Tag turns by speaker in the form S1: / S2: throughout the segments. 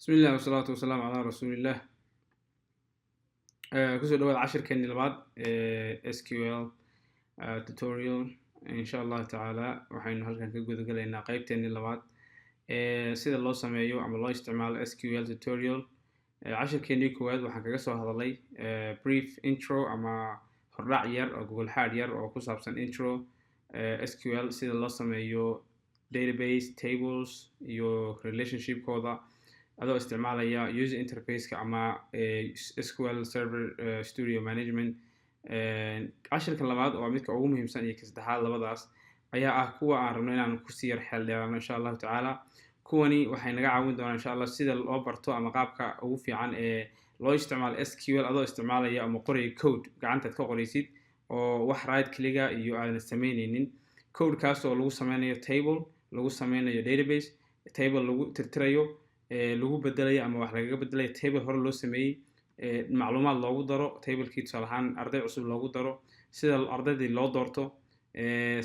S1: بسم الله والصلاة والسلام على رسول الله. kusoo dhawaad cashirkeennii labaad SQL tutorial insha Allah tacaala waxaynu halkan ka guda galaynaa qaybteennii labaad sida loo sameeyo ama loo isticmaalo SQL tutorial. cashirkeennii koowaad waxaan kaga soo hadalay brief intro ama hordhac yar oo gogol xaadh yar oo ku saabsan intro SQL sida loo sameeyo database tables iyo relationship-kooda adoo isticmaalaya user interface-ka ama SQL Server Studio Management. cashirka labaad oo midka ugu muhiimsan iyo ka saddexaad labadaas ayaa ah kuwa aan rabno inaan ku sii yar xeel dheeraano insha Allah tacaala. kuwani waxay naga caawin doonaan insha Allah sida loo barto ama qaabka ugu fiican ee loo isticmaalo SQL adoo isticmaalaya ama qoraya code gacantaad ka qoraysid oo wax right click-ga iyo aadan sameyneynin code kaas oo lagu sameynayo table, lagu sameynayo database, table lagu tirtirayo lagu bedelayo ama wax lagaga bedelayo table hore loo sameeyay macluumaad loogu daro tablekii tusaale ahaan arday cusub loogu daro sida ardaydii loo doorto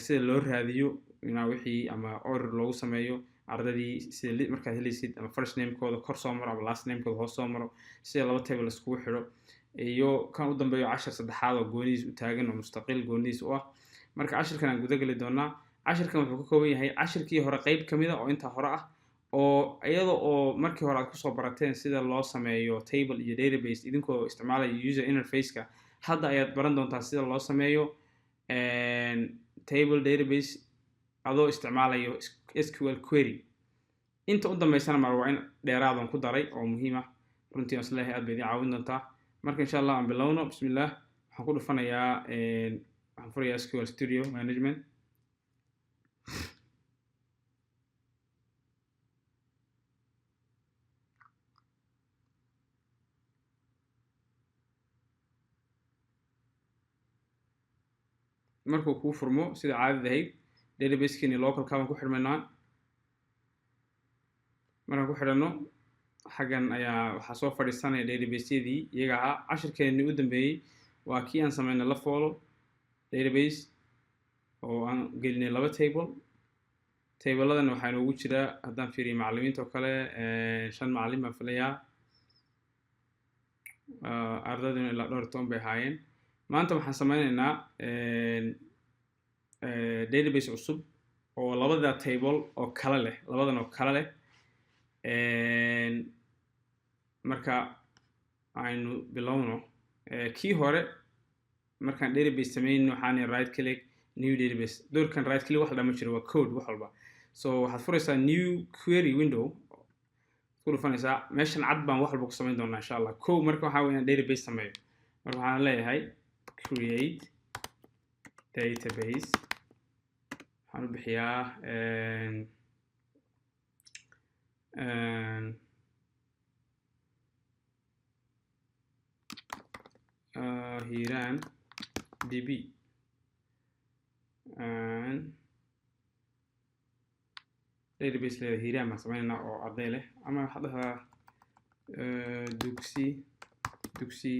S1: sida loo raadiyo wixii ama order loogu sameeyo ardaydii sida markaad helaysid ama first name-kooda kor soo maro ama last name-kooda hoos soo maro sida laba table iskugu xidho iyo kan u dambeeyo cashir saddexaad oo goonidiis u taagan oo mustaqil goonidiis u ah. marka cashirkan aan guda gali doonaa. cashirkan wuxuu ka kooban yahay cashirkii hore qayb ka mid ah oo intaa hore ah oo iyada oo markii hore aad kusoo barateen sida loo sameeyo table iyo database idinkoo isticmaalaya user interface-ka hadda ayaad baran doontaa sida loo sameeyo table database adoo isticmaalayo SQL query. inta u dambeysana mar waa in dheeraadan ku daray oo muhiim ah runtii aan isleeyahay aad bay idin caawin doontaa. marka insha Allah aan bilowno. bismillah waxaan ku dhufanayaa waxaan furayaa SQL Studio Management. markuu kuu furmo sida caadada ahayd database-keeni localka baan ku xidhmaynaa. markaan ku xidhano xaggan ayaa waxaa soo fadhiisanaya database-yadii iyaga ahaa. cashirkeennii u dambeeyey waa kii aan sameynay la follow database oo aan gelinay laba table. tableladana waxaa inoogu jira haddaan fiiriyo macallimiinta oo kale 5 macallin baan filayaa ardayduna ilaa dhowr 10 bay ahaayeen. maanta waxaan sameynaynaa database cusub oo labada table oo kala leh labadan oo kala leh marka aynu bilowno. kii hore markaan database sameeyno waxaan right click new database doorkan right click wax dhama jiro waa code wax walba. so waxaad furaysaa new query window ku dhufanaysaa meeshan cad baan wax walba ku sameyn doonaa insha Allah. marka waxaa weeyaan database sameeyo marka waxaan leeyahay create database waxaan u bixiyaa hiran db database leedahay hiran baan sameynaa oo arday leh ama waxaad dhahaa dugsi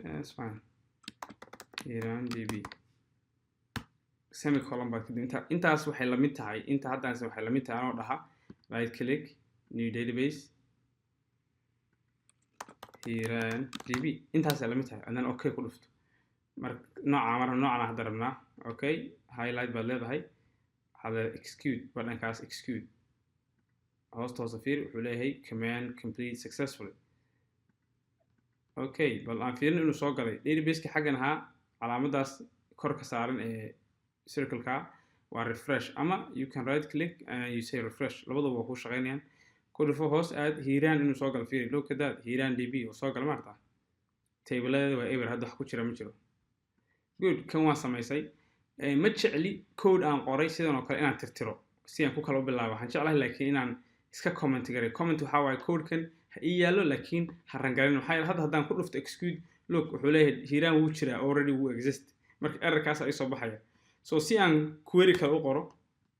S1: that's fine hiran db semicolon baad kadib intaas waxay la mid tahay inta haddaanse waxay la mid tahay anoo dhaha right click new database hiran db intaasay la mid tahay adan okay ku dhufto marka noocaan hadda rabnaa okay highlight baad leedahay waxaad execute badhankaas execute hoosta fiir wuxuu leeyahay command complete successfully. okay bal aan fiirin inuu soo galay database-ka xaggan ahaa calaamadaas kor ka saaran ee circle-ka waa refresh ama you can right click and you say refresh labaduba waa ku shaqeynayaan. ku dhufo hoos aad hiiraan inuu soo galo fiiri look at that hiiraan db oo soo gala maarta table-ada waa ever hadda wax ku jira ma jiro. good kan waa samaysay ma jecli code aan qoray sidan oo kale inaan tirtiro si aan ku kala bilaabo waxaan jeclahay laakiin inaan iska comment garay. comment waxa waaye code-kan ha ii yaallo laakiin ha rangarin waxaa hadda haddaan ku dhufto execute look wuxuu leeyahay hiiraan wuu jiraa already wuu exist marka errorkaas ay soo baxaya. so si aan query kale u qoro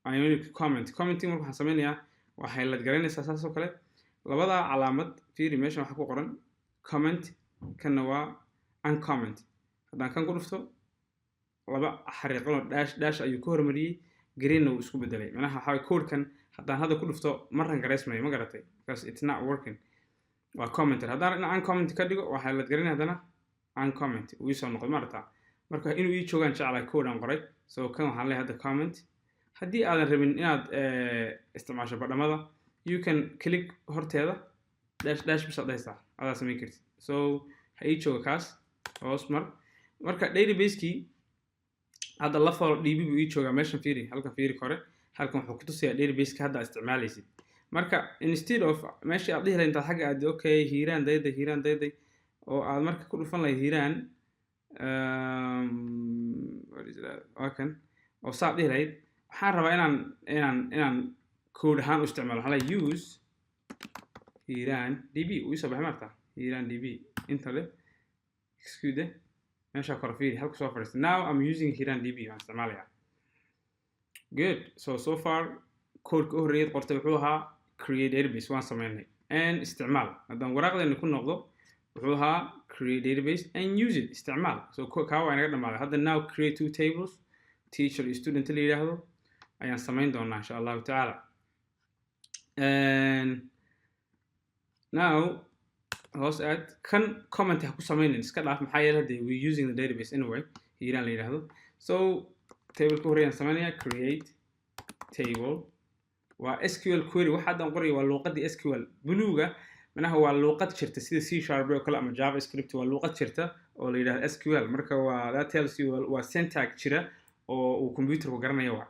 S1: ayaan commenting marka waxaan sameynayaa waa highlight garanaysaa saas oo kale labada calaamad fiiri meeshan waxa ku qoran comment kana waa uncomment haddaan kan ku dhufto laba xariiqo dash ayuu ku hormariyay green uu isku bedelay macnaha waxa code-kan haddaan hadda ku dhufto marran gareysmayo ma garatay because it's not working waa commenter haddaan aan comment ka dhigo waxaa la garin haddana aan comment uu soo noqdo marta marka inuu ii joogaan jeclay code aan qoray so kan waxaan leeyahay hadda comment haddii aadan rabin inaad isticmaasho badhamada you can click horteeda dash bisa dhaysa adaa samayn kartid so ha ii jooga kaas hoos marka database-kii hadda la follow db buu ii joogaa meeshan fiiri halkan fiiri kore halkan wuxuu ku tusayaa database-ka hadda isticmaalaysid marka instead of meeshii aad dhihi lahayd intaad xagga aad okay hiiraan dayday oo aad marka ku dhufan lahayd hiiraan what is that okay oo saa dhihi lahayd waxaan rabaa inaan code ahaan u isticmaalo waxaan leeyahay use hiiraan db uu soo baxay marta hiiraan db inta leh excuse meesha kor fiiri halka soo fadhiistay now I'm using hiiraan db waan isticmaalayaa good so far code ka horreeyay qortay wuxuu ahaa create database waan sameynay and isticmaal haddaan waraaqdeena ku noqdo wuxuu ahaa create database and use it isticmaal so kaa waa inaga dhamaaday hadda now create two tables teacher iyo student la yiraahdo ayaan sameyn doonaa insha Allah ta'ala and now hoos aad kan comment ha ku sameynin iska dhaaf maxaa yeelay we using the database anyway hiiraan la yiraahdo so table ka horreeyaan sameynaya create table waa SQL query waxa aan qoray waa luqadii SQL buluuga manaha waa luqad jirta sida C# oo kale ama JavaScript waa luqad jirta oo la yiraahdo SQL marka waa that tells you waa syntax jira oo uu computer ku garanayo waa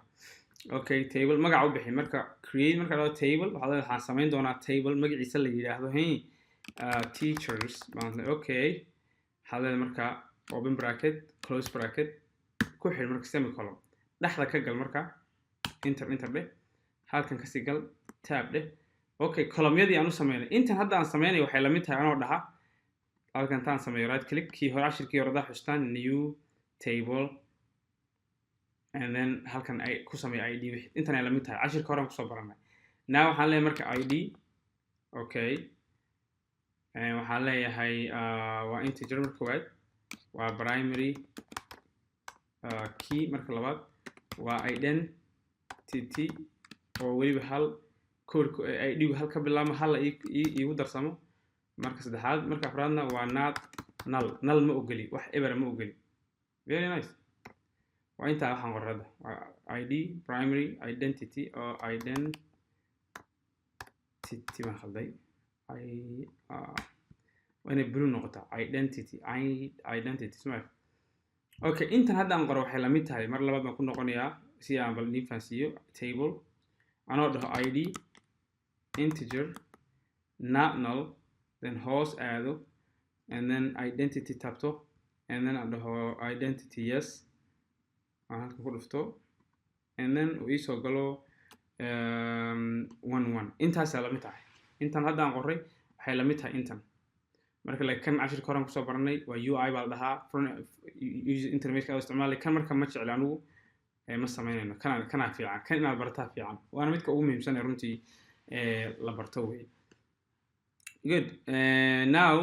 S1: okay table magac u bixin marka create marka la table waxaan sameyn doonaa table magaciisa la yiraahdo teachers baan okay hadal marka open bracket close bracket ku xir marka semicolon dhaxda ka gal marka enter dheh halkan ka sii gal tab dheh okay column-yadii aan u sameeyay intan hadda aan sameeyay waxay la mid tahay anoo dhaha halkan taan sameeyo right click kii hore cashirkii hore xustaan new table and then halkan ay ku sameeyo id intan ay la mid tahay cashirka hore aan ku soo baranay now waxaan leeyahay marka id okay waxaan leeyahay waa integer marka waad waa primary key marka labaad waa identity oo waliba hal code id hal ka bilaamo hal iigu darsamo marka saddexaad marka afraadna waa not null ma ogoli wax ever ma ogoli very nice waa inta waxaan qorada id primary identity oo identity ma khalday وأنا blue نقطة identity اسمه okay intan hadda aan qoro waxay la mid tahay mar labaad baan ku noqonayaa si aan bal nifaansiyo table anoo dhaho id integer not null then hoos aado and then identity tabto and then aan dhaho identity yes aan halkan ku dhufto and then uu ii soo galo 11 intaasaa la mid tahay intan hadda aan qoray waxay la mid tahay intan marka la kan cashir koran ku soo baranay waa UI baa dhahaa user interface ka isticmaalay kan marka ma jecel anigu ma sameynayno kana fiican kan inaad bartaa fiican waana midka ugu muhiimsan ee runtii la barto way good now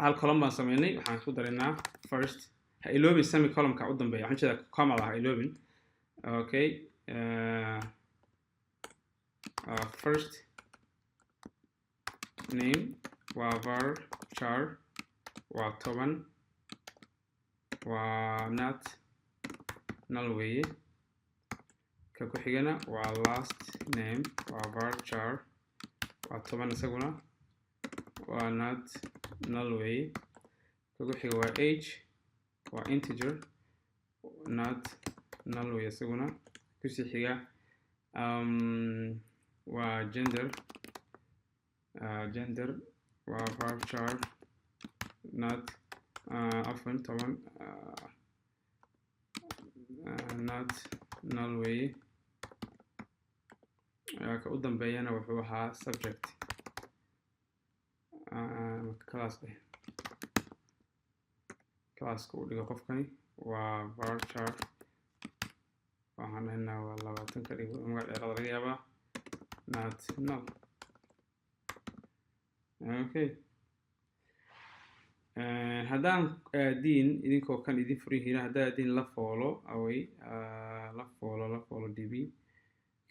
S1: hal column baan sameynay waxaan ku dareynaa first ha iloobin semicolon ka u dambeeya waxaan jeedaa comma ha iloobin okay first name waa varchar waa 10 waa not null way ka ku xigana waa last name waa varchar waa 10 isaguna waa not null way ka ku xiga waa age waa integer not null way isaguna ku sii xiga waa gender waa varchar not often not null way ka u dambeeyana wuxuu ahaa subject class-ka u dhigo qofkani waa varchar waxaan haynaa waa 20 ka dhigo magac dheeraad laga yaabaa not null okay haddaan aadin idinkoo kan idin furin hiina haddaan aadin la follow away la follow db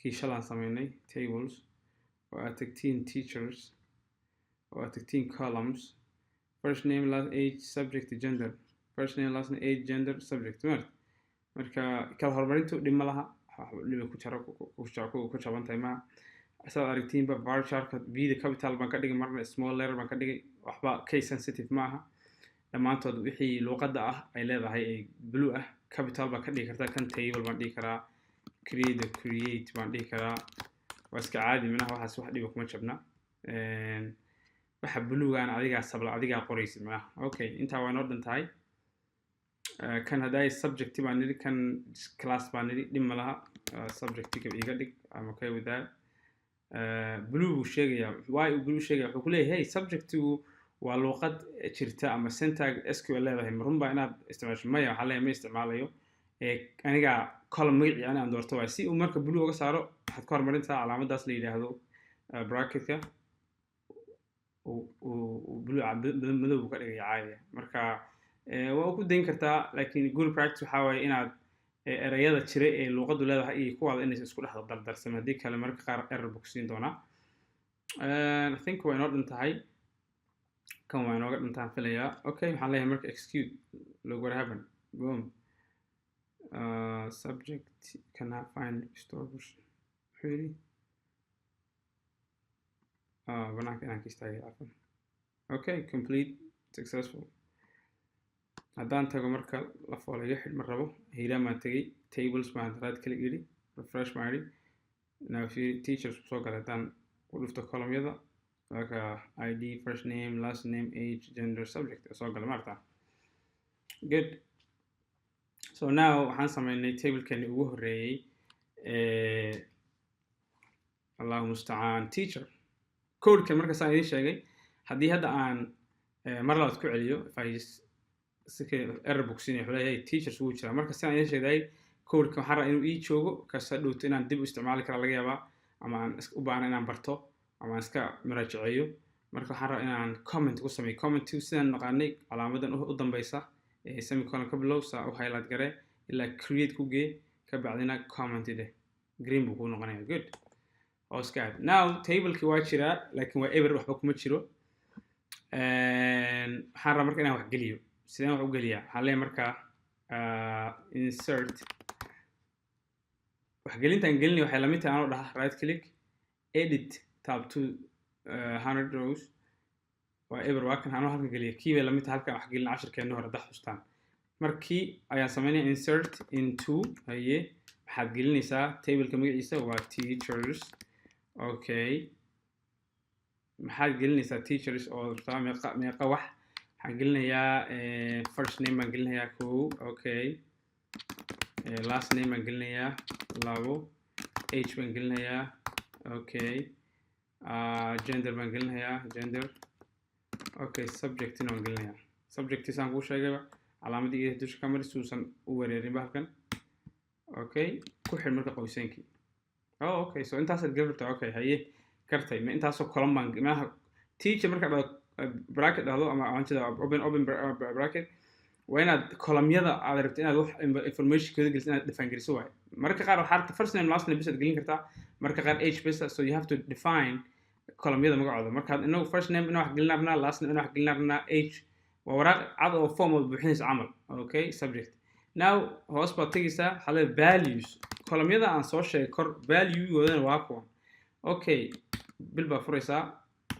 S1: kii shalaan samaynay tables oo aad tagtiin teachers oo aad tagtiin columns first name last age subject gender first name last name age gender subject marka kala hormarintu dhib ma laha dhiba ku jaban tahay ma asaad aragtiinba varcharka v-da capital baan ka dhigay marna small letter baan ka dhigay waxba case sensitive ma aha dhammaantood wixii luuqadda ah ay leedahay ee blue ah capital baan ka dhigi kartaa kan table baan dhigi karaa create baan dhigi karaa waa iska caadi minaha waxaas wax dhiba kuma jabna waxa buluugaan adigaa sabla adigaa qoraysid minaha okay intaa waa noo dhan tahay kan hadday subject baan nidhi kan class baan nidhi dhib ma laha subjectiga iga dhig I'm okay with that blue buu sheegayaa why uu blue sheegaya wuxuu ku leeyahay hey subjectigu waa luuqad jirta ama syntax SQL leedahay marun baa inaad isticmaasho maya waxaa leeyahay ma isticmaalayo aniga column magacii aan doorto waay si uu marka blue uga saaro waxaad ka hormarintaa calaamadaas la yidhaahdo bracketka blue madow buu ka dhigaya caadiya marka waa ku dayn kartaa laakiin good practice waxaa waaye inaad erayada jira ee luuqaddu leedahay iyo kuwaada inaysan isku dhex dardarsan haddii kale marka qaar error buu ku siin doonaa I think waa inoo dhan tahay kan waa inooga dhantaan filayaa okay waxaan leeyahay marka execute look what happened boom subject cannot find store version really banaanka inaan ka istaagay cafan okay complete successful haddaan tago marka la foolayo xidhma rabo hiiraan baan tegay tables baan right click yidhi refresh baan yidhi now teachers soo galay haddaan ku dhufto columnyada like ID first name last name age gender subject soo galay maarta good so now waxaan samaynay tablekeeni ugu horreeyey allahu mustacaan teacher codekan marka saan idiin sheegay haddii hadda aan mar labaad ku celiyo if I just error book sinay wuxuu leeyahay teachers wuu jiraa marka sidaan idiin sheegay codeka waxaan rabaa inuu ii joogo kasta dhowto inaan dib u isticmaali kara laga yaabaa ama aan u baahna inaan barto ama aan iska muraajaceeyo marka waxaan rabaa inaan comment ku sameeyo commentu sidaan naqaanay calaamadan u dambaysa semicolon ka bilow saa u highlight garee ilaa create ku gee ka bacdina comment dheh green buu kuu noqonaya good hoos ka aad now tableki waa jiraa laakiin waa ever waxba kuma jiro waxaan rabaa marka inaan wax geliyo sideen wax u geliyaa waxaan leeyahay marka insert waxgelintaan gelinaya waxay lamid tahay anoo dhaha right click edit tab to 100 rows waa ever waa kan anoo halkan geliya kii bay lamid tahay halkan wax gelin cashirkeena hore dax xustaan markii ayaan sameynaya insert into haye waxaad gelinaysaa tableka magaciisa waa teachers okay maxaad gelinaysaa teachers oo meeqa wax waxaan gelinayaa first name baan gelinayaa kow okay last name baan gelinayaa labo age baan gelinayaa okay gender baan gelinayaa gender okay subjectina baan gelinayaa subjectisaan kuu sheegayba calaamadii iyo dusha ka mari suusan u wareerin bahalkan okay ku xidh marka qoyseenkii okay so intaasaad gabarta okay haye kartay ma intaasoo column baan maaha teacher marka dhado bracket dhahdo ama aan jida open bracket waa inaad columnyada aad rabto inaad wax information kooda geliso inaad define geliso waay marka qaar waxaad first name last name bis aad gelin kartaa marka qaar age bis so you have to define columnyada magacooda marka inagu first name inaan wax gelin rabnaa last name inaan wax gelin rabnaa age waa waraaq cad oo form oo buuxinaysa camal okay subject now hoos baad tegaysaa waxaa leedahay values columnyada aan soo sheegay kor value-goodana waa kuwan okay bil baa furaysaa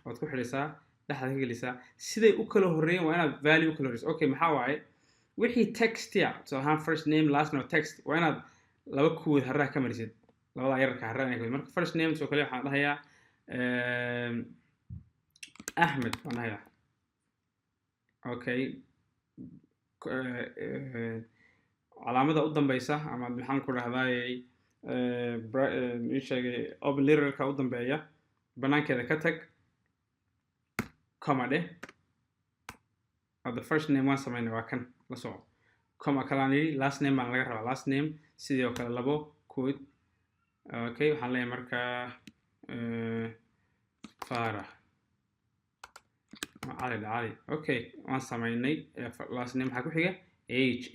S1: waad ku xidhaysaa dhexda ka gelisaa siday u kala horreeyeen waa inaad value u kala horreyso okay maxaa waaye wixii text ya so ahaan first name last name text waa inaad laba kuwood harraha ka marisid labada yararka harraha inay marka first name soo kale waxaan dhahayaa Ahmed baan dhahayaa okay calaamada u dambaysa ama maxaan ku dhahdaayay sheegay open letterka u dambeeya banaankeeda ka tag comma dheh the first name waan sameynay waa kan la soco comma kalaan yidhi last name baan laga rabaa last name sidii oo kale labo kood okay waxaan leeyahay marka Farah cali okay waan sameynay last name maxaa ku xiga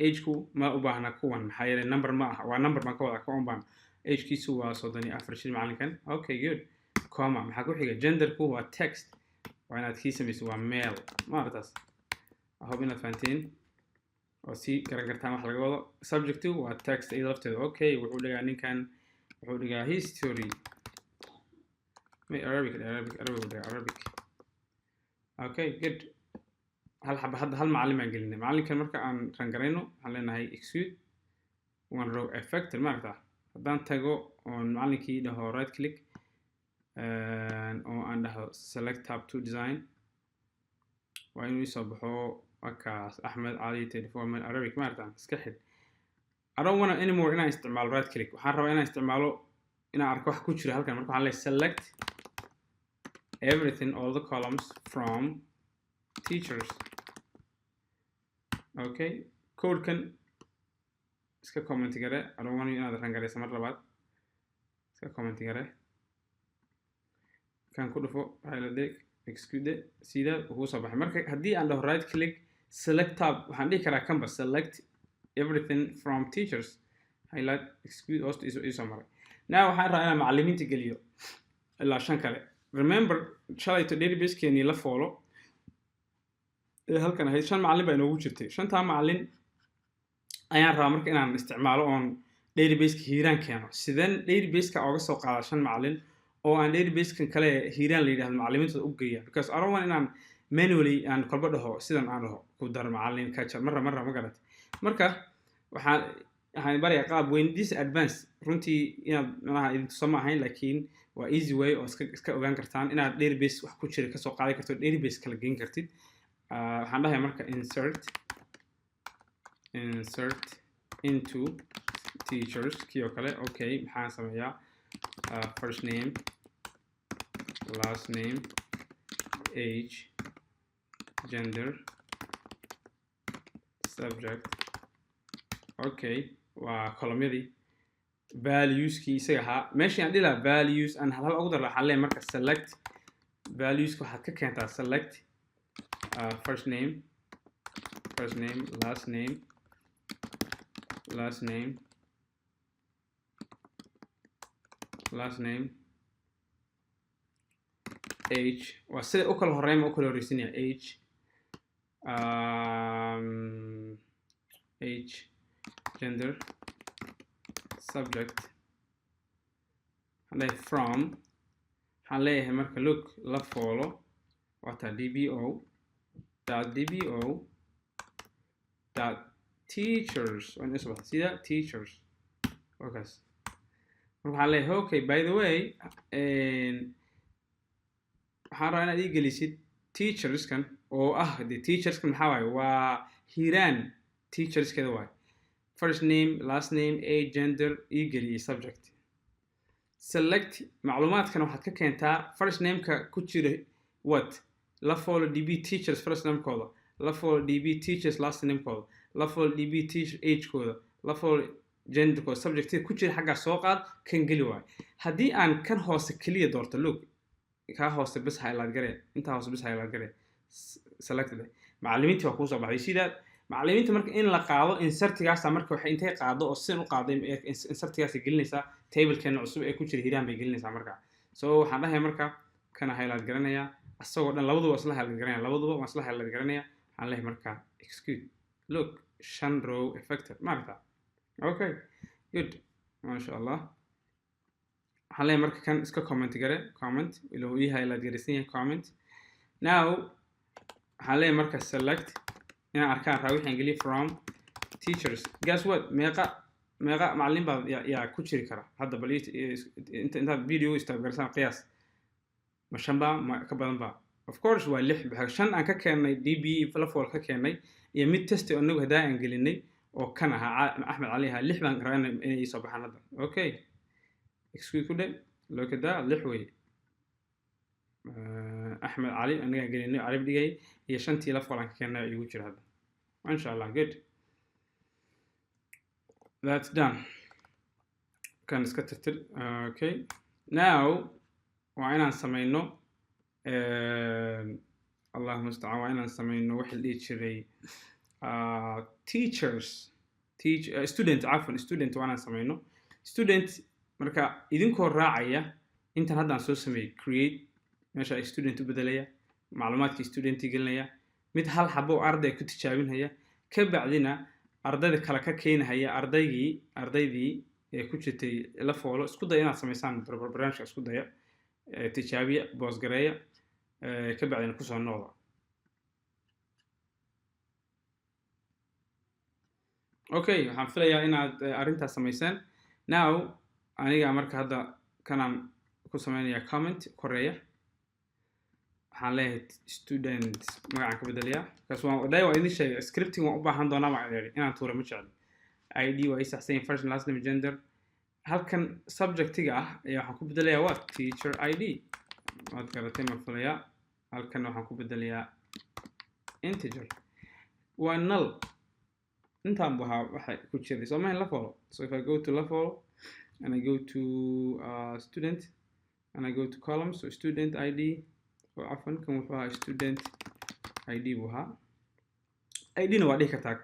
S1: age ku ma u baahna kuwan maxaa yeelay number ma aha waa number baan ka wadaa kuwan baan age-kiisu waa 34 jir macalinkan okay good comma maxaa ku xiga genderku waa text waa inaad kii samayso waa male ma aragtaas I hope inaad fahanteen oo si garan kartaan wax laga wado subjectu waa text iyada lafteeda okay wuxuu dhigaa ninkan wuxuu dhigaa history Arabic okay good hal macallin baan gelinay macallinkan marka aan rangarayno waxaan leenahay execute one row effector ma aragtaa haddaan tago oon macallinkii dhaho right click oo aan dhaho select tab to design waa inuu isoo baxo wakaas Ahmed Ali 34 man Arabic ma aragtaa iska xid I don't want anymore inaan isticmaalo right click waxaan rabaa inaan isticmaalo inaan arko wax ku jira halkan marka waxaan leeyahay select everything all the columns from teachers okay code kan iska comment gare I don't want inaad rangareyso mar labaad iska comment gare kan ku dhufo highlight execute sida ugu soo baxay marka haddii aan dhaho right click select tab waxaan dhihi karaa canvas select everything from teachers highlight execute host isoo maray now waxaan rabaa inaan macallimiinta geliyo ilaa 5 kale remember shalayto database-keeni la follow halkan ahayd 5 macallin baa inoogu jirtay 5taa macallin ayaan rabaa marka inaan isticmaalo oon database-ka hiiraan keeno sideen database-ka ooga soo qaada 5 macallin oo aan database-kan kale hiiraan la yidhaahdo macallimiintooda u geeya because I don't want inaan manually aan kolba dhaho sidan aan dhaho ku dar macallin kajar marra ma garat marka waxaan barayaa qaab weyn this advance runtii inaad malaha idin tuso ma ahayn laakiin waa easy way oo iska ogaan kartaan inaad database wax ku jira kasoo qaadi karto database kala geyn kartid waxaan dhahay marka insert into teachers kii oo kale okay maxaan sameeyaa first name last name age gender subject okay waa columnyadii valueskii isaga ahaa meeshii aan dhihi lahaa values aan hal ugu dar waxaan leeyahay marka select valueska waxaad ka keentaa select first name last name age waa sida u kala horeyn ma u kala horeysinaya age gender subject waxaan from waxaan leeyahay marka look la follow waata dbo.teachers waan isoo baxay sida teachers wakaas marka waxaan leeyahay okay by the way waxaan rabaa inaad ii gelisid teacherskan oo de teacherskan maxaa waaye waa hiiraan teacherskeeda waaye first name last name age gender ii geliyay subject select macluumaadkan waxaad ka keentaa first name-ka ku jira what la follow db teachers first name-kooda la follow db teachers last name-kooda la follow db teacher age-kooda la follow gender-kooda subject ku jira xaggaa soo qaad kan geli waaye haddii aan kan hoose keliya doorto look kaa hoose bas highlight gare intaa hoose bas highlight gare selected macallimiintii waa kuu soo baxday sidaa macallimiinta marka in la qaado insertigaasa marka waxay intay qaado oo sidan u qaaday insertigaasa gelinaysaa tablekeena cusub ee ku jira hiiraan bay gelinaysaa marka so waxaan dhahay marka kana highlight garanayaa asagoo dhan labaduba isla highlight garanaya waxaan leeyahay marka execute look 5 row effector maaragta okay good masha Allah waxaan leeyahay marka kan iska comment ilo ii highlight garaysan yahay comment now waxaan leeyahay marka select inaan arkaan raa wixii aan geliyo from teachers guess what meeqa macallin baa yaa ku jiri kara hadda bal intaad video istabgarsan qiyaas ma 5 baa ma ka badan baa of course waa 6 5 aan ka keenay db flafol ka keenay iyo mid test oo anagu hadaa aan gelinay oo kan ahaa Ahmed Ali 6 baan garanay inay soo baxaan hadda okay excuse kude look at that 6 way Ahmed Ali anaga gelinay Arab dhigay iyo 5tii lafol aan ka keenay igu jira hadda inshallah good that's done kan iska tirtir okay now waa inaan sameyno Allahumma musta'an waa inaan sameyno wixii dhihi jiray student waa inaan sameyno student marka idinkoo raacaya intan haddaan soo sameeyey create meesha student u bedelaya macluumaadkii studenti gelinaya mid hal xabo arday ku tijaabinaya ka bacdina ardayda kale ka keenaya ardaydii ee ku jirtay la foolo isku daya inaad samaysaan barnaamijka isku daya tijaabiya boos gareeya ka bacdina kusoo noqda okay waxaan filayaa inaad arrintaas samaysaan now aniga marka hadda kanaan ku sameynaya comment koreya waxaan leeyahay student magacaan ka bedelayaa kaas waa idin sheegay scripting waan u baahan doonaa baan idin inaan tuuro ma jecli id waa ii saxsan first and last name gender halkan subjectiga ah ayaa waxaan ku bedelayaa waa teacher id waad garatay ma filayaa halkan waxaan ku bedelayaa integer waa null intaan buhaa waxay ku jiray soo mahan la follow so if I go to la follow and I go to student and I go to columns so student id عفوا كم وفاها student ID بوها ID نوع ديك تاك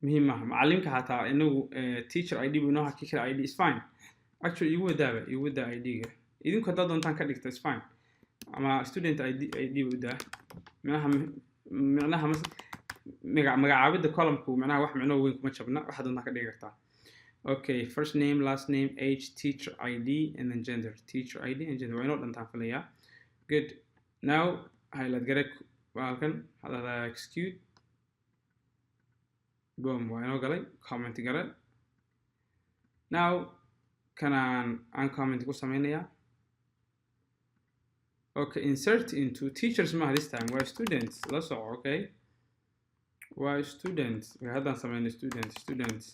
S1: مهمة معلمك حتى إنه teacher ID بنوها كيكر ID is fine actually you would that ID إذا كنت ضد أنت كذلك is fine أما student ID وده معناها مثلا مجا the column كو معناها واحد معناه وين كم شبنا واحد أنت كذلك تا okay first name last name age teacher ID and then gender teacher ID and gender why not أنت فليا good now highlight garek balkan hada execute boom waa inoo galay comment gare now aan comment ku sameynaya okay insert into teachers ma this time why students la soco okay why students haddaan sameynay students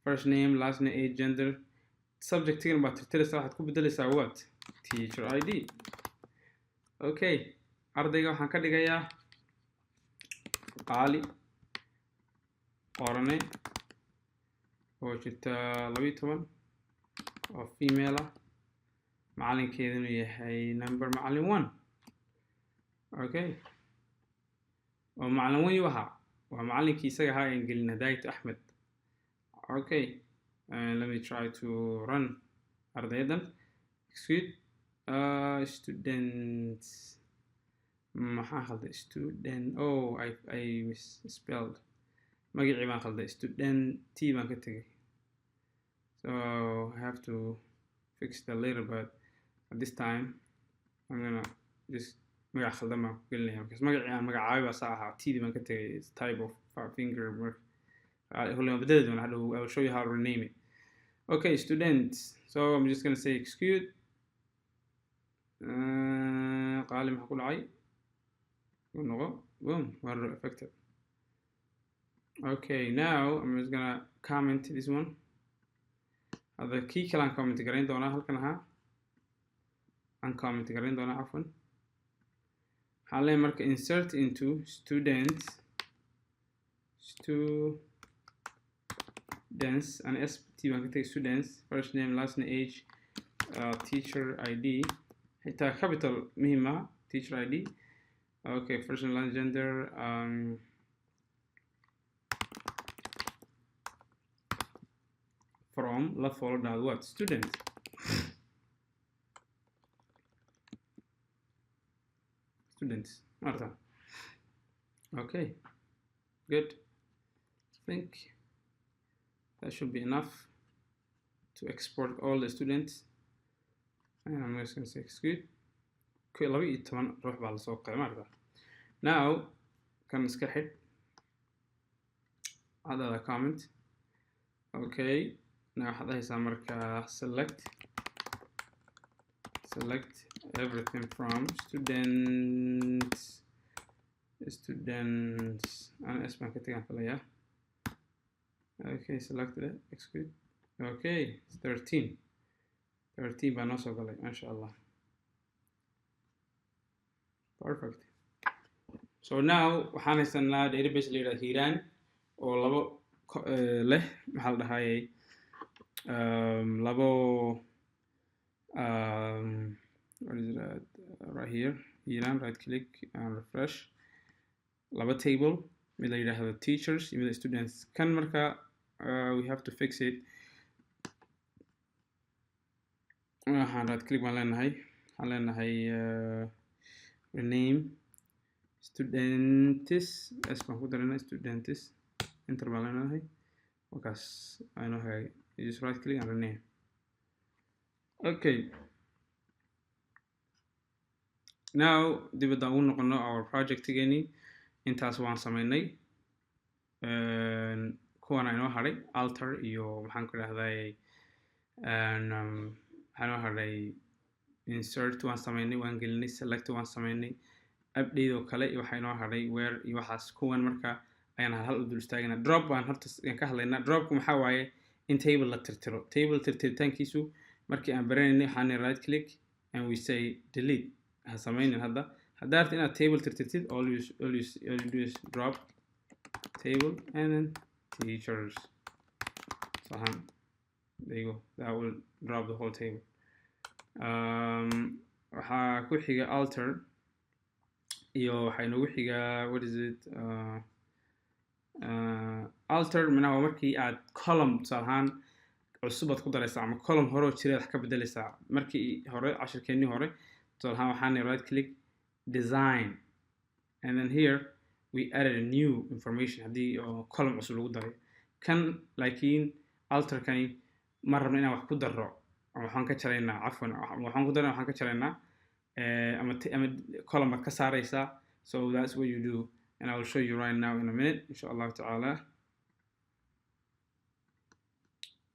S1: first name last name age gender subject tigan baad tirtiraysaa waxaad ku bedelaysaa what teacher ID okay ardayga waxaan ka dhigayaa qaali qorane oo jirta 12 oo female ah macalinkeeduna yahay number macalin 1 okay oo macalin 1 waxa waa macalinkii isaga ahaa in gelin Hidayat Ahmed okay let me try to run ardaydan execute students maxaa khalday student oh I misspelled magacii baan khalday student t baan ka tagay so I have to fix that later but at this time I'm gonna just magac khaldan baan ku gelinaya because magacii aan magacaabay baa saa ahaa t baan ka tagay it's type of finger mark hulma bedeli doona hadhow I will show you how to rename it okay students so I'm just gonna say execute قال لي محكول عي ونغو boom we're affected okay now I'm just gonna comment this one هذا key كلام comment قرين دونا هل كنها عن comment قرين دونا عفوا حاليا مرك insert into students and ST بانك students first name last name age teacher ID حتى capital مهمة teacher ID okay first name last gender from left followed by what student Martha okay good I think that should be enough to export all the students and I'm just going to say execute okay لو يتمن روح بالسوق Martha now can skip هذا comment okay now هذا مركا select everything from students أنا اسمه كتير فليا okay selected it execute okay 13 بنوصل عليه ما شاء الله perfect so now waxaan haysanaa database la yiraahdo Hiiraan oo labo leh maxaa la dhahay labo what is that right here Hiiraan right click and refresh laba table mid la yiraahdo teachers iyo mid students kan marka we have to fix it waxaan right click baan leenahay rename studentis s baan ku daranay studentis enter baan leenahay wakaas aynu hay just right click and rename. Okay, now dibadda ugu noqono our project again intaas waan sameynay kuwan aynoo haray alter iyo maxaan ku dhahday waxaan haray insert waan sameynay waan gelinay select waan sameynay update oo kale waxaa inoo haray where iyo waxaas kuwan marka ayaan hal u dul istaagana drop baan horta ka hadlaynaa dropku maxaa waaye in table la tirtiro table tirtiritaankiisu markii aan baranaynay waxaan right click and we say delete ha sameynin haddaad inaad table tirtirtid always do is drop table and then teachers there you go, that will drop the whole table. waxaa ku xiga alter iyo waxaa inoogu xiga what is it alter macnaha waa markii aad column tusaale ahaan cusub aad ku daraysaa ama column hore oo jiray aad ka bedelaysaa markii hore cashirkeennii hore tusaale ahaan waxaan right click design and then here we added a new information haddii column cusub lagu daray kan laakiin alterkani ma rabno inaan wax ku daro waxaan ka jaraynaa cafwan waxaan ku darnaa waxaan ka jaraynaa ama column ka saaraysaa so that's what you do and I will show you right now in a minute inshallah ta'ala.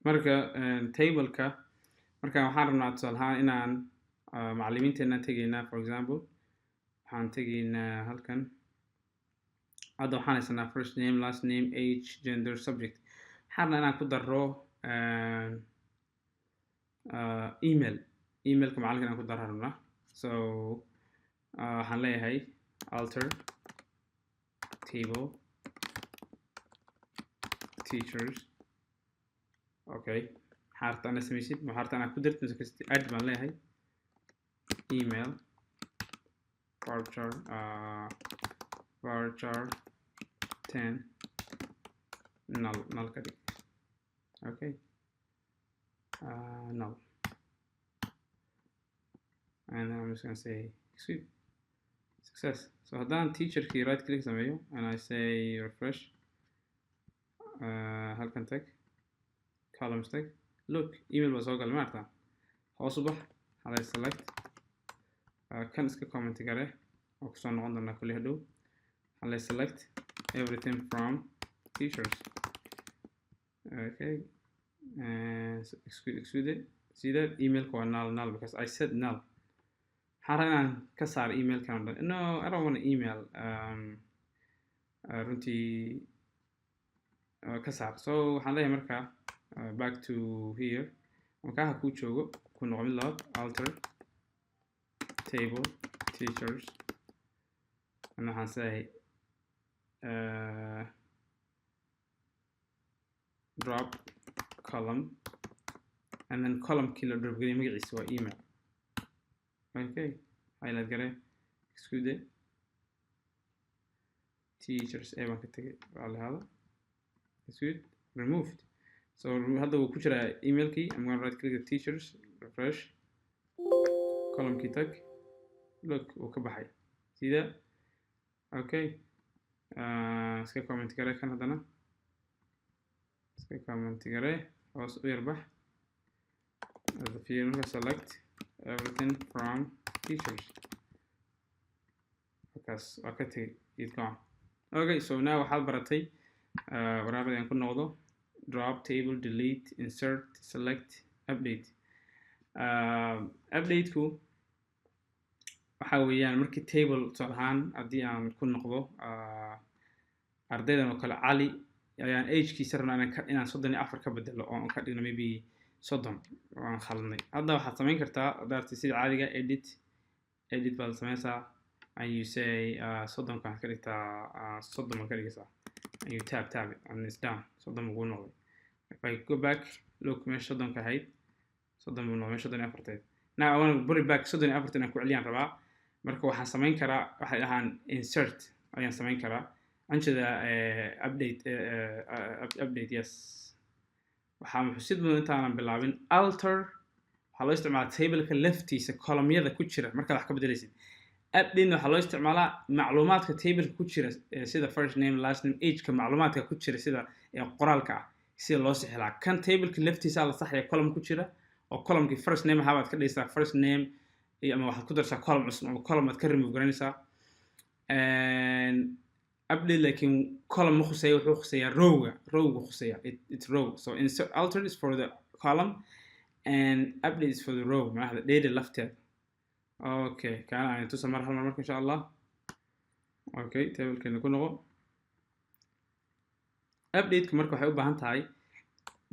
S1: marka table-ka marka waxaan rabnaa tusaale ahaan inaan macallimiinteena tegaynaa for example waxaan tegaynaa halkan hadda waxaan haysanaa first name last name age gender subject waxaan rabnaa inaan ku daro emailka macallinka inaan ku daro rabnaa so waxaan leeyahay alter table teachers okay xaarta ana samaysid xaarta ana ku dirto add baan leeyahay email varchar 10 null ka dhig okay null and I'm just gonna say sweet success. So haddaan teacherkii right click sameeyo and I say refresh halkan tag columns tag look email baa soo galay maarta hoos u bax halay select kan iska comment gare oo kusoo noqon doonaa kulli hadhow halay select everything from teachers okay exclude it see that email ko null because I said null حرام كسر إيميل كان no I don't want to email runtii كسر so حاليا مركا back to here مركا هكو جوجو كون نعمل لاب alter table teachers أنا هنساي drop column and then column killer drop قريب مقعي سوا email okay highlight gare exclude teachers baan ka tagay على هذا exclude removed so hadda wuu ku jiraa emailkii I'm going to right click the teachers refresh column kii tag look wuu ka baxay sida okay iska comment gare kan haddana iska comment gare hoos u yarbax the field select everything from teachers because okay it's gone okay so now waxaad baratay waraaqadii aan ku noqdo drop table delete insert select update update-ku waxa weeyaan markii table tusaale ahaan haddii aan ku noqdo ardaydan oo kale cali ayaan age-kiisa rabnaa inaan 34 ka bedelo oo aan ka dhigno maybe 30 waan khalnay hadda waxaad samayn kartaa daartii sida caadiga edit baad samaysaa and you say 30 ka ka dhigtaa 30 ka dhigaysaa and you tap it and it's done 30 ugu noqday if I go back look meesha 30 ka ahayd 30 buu noqday meesha 34 now I want to put it back 34 inaan ku celiyaan rabaa marka waxaan samayn karaa waxay dhahaan insert ayaan samayn karaa anjada update yes waxaan xusid mudan intaanan bilaabin alter waxaa loo isticmaalaa tableka laftiisa columnyada ku jira markaad wax ka bedelaysid. Update waxaa loo isticmaalaa macluumaadka tableka ku jira sida first name last name age-ka macluumaadka ku jira sida qoraalka ah sida loo sixi lahaa. Kan tableka laftiisa la saxaya column ku jira oo columnkii first name ahaa baad ka dhigaysaa first name ama waxaad ku darsaa column cusub ama column aad ka remove garanaysaa. Update laakiin column ma khuseeyo, wuxuu khuseeyaa rowga khuseeya. It's row. So insert alter is for the column and update is for the row. macnaha data lafteeda. Okay, كان يعني توصل مرحلة مرة إن شاء الله. Okay, table كنا كنا نقول update كمركو حيوبة هنتاي.